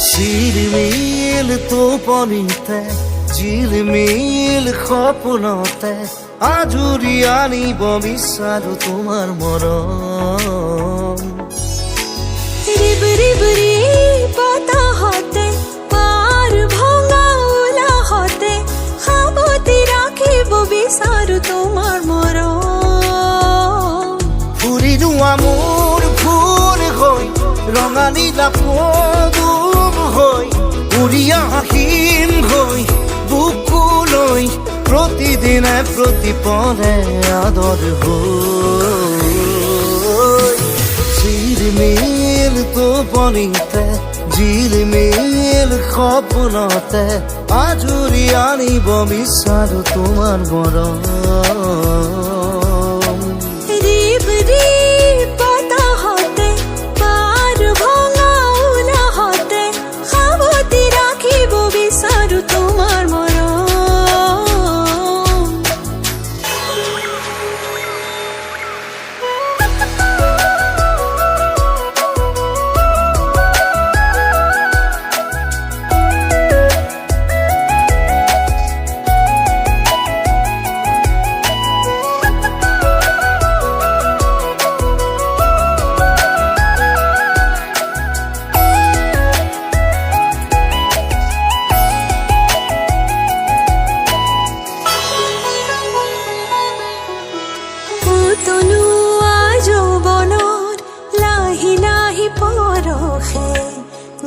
ঝিলমিল টোপনিতে ঝিলমিল সপোনতে আজুৰি আনিব বিচাৰো তোমাৰ মৰম ৰিবৰি বতাহতে পাৰ ভঙা উলাহতে সাবতি ৰাখিব বিচাৰো তোমাৰ মৰম ফুৰিলো মোৰ ফুল হৈ ৰঙা নীলা পদুম হৈ উৰি আহিম হৈ বুকুলৈ প্ৰতিদিনে প্ৰতিপদে আদৰ হৈ ঝিলমিল টোপনিতে ঝিলমিল সপোনতে আজুৰি আনিব বিচাৰো তোমাৰ মৰম ৰিবৰি বতাহতে পাৰ ভঙা উলাহতে সাবতি ৰাখিব বিচাৰো তোমাৰ মৰম তনুৱা যৌৱনৰ লাহি লাহি পৰখে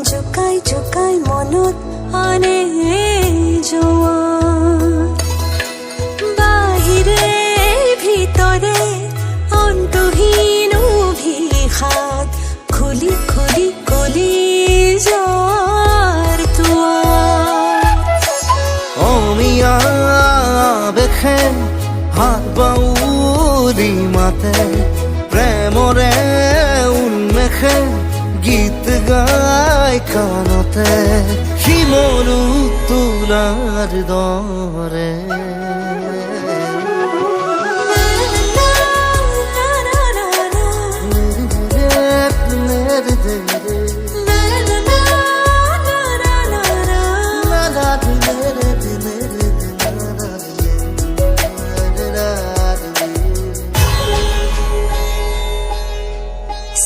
জোকাই জোকাই মনত আনে জোৱাৰ বাহিৰে ভিতৰে অন্তহীন অভিশাপ খুলি খুলি কলি যাৰ দুৱাৰ অমিয়া বেখে হাত বাউলি মাতে প্ৰেমৰে উন্মেষে গীত গাই কাণতে শিমলু তুলাৰ দৰে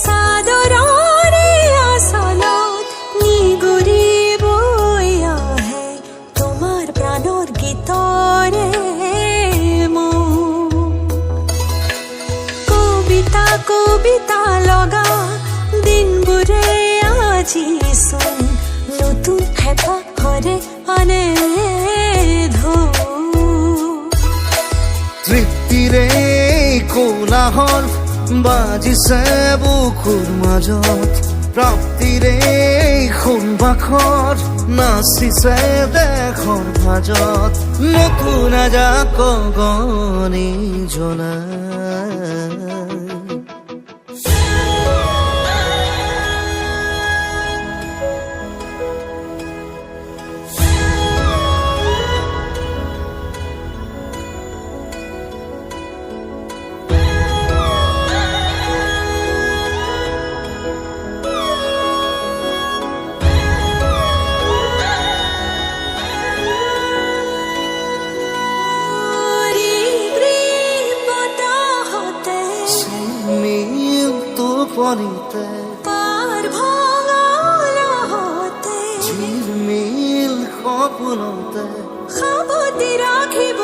সাদৰৰে আচলত নিগুৰি বৈ আহে তোমাৰ প্ৰাণৰ গীতৰে কবিতা কবিতা লগা দিনবোৰে আজিচোন নতুন হেঁপাহৰে আনে তৃপ্তিৰে কোলাহল বাজিছে বুকুৰ মাজত প্ৰাপ্তিৰে সোণবাখৰ নাচিছে দেশৰ ভাজত নতুন আজাক গনি জনা টোপনিতে পাৰ ভঙা উলাহতে ঝিলমিল সপোনতে সাবতি ৰাখিব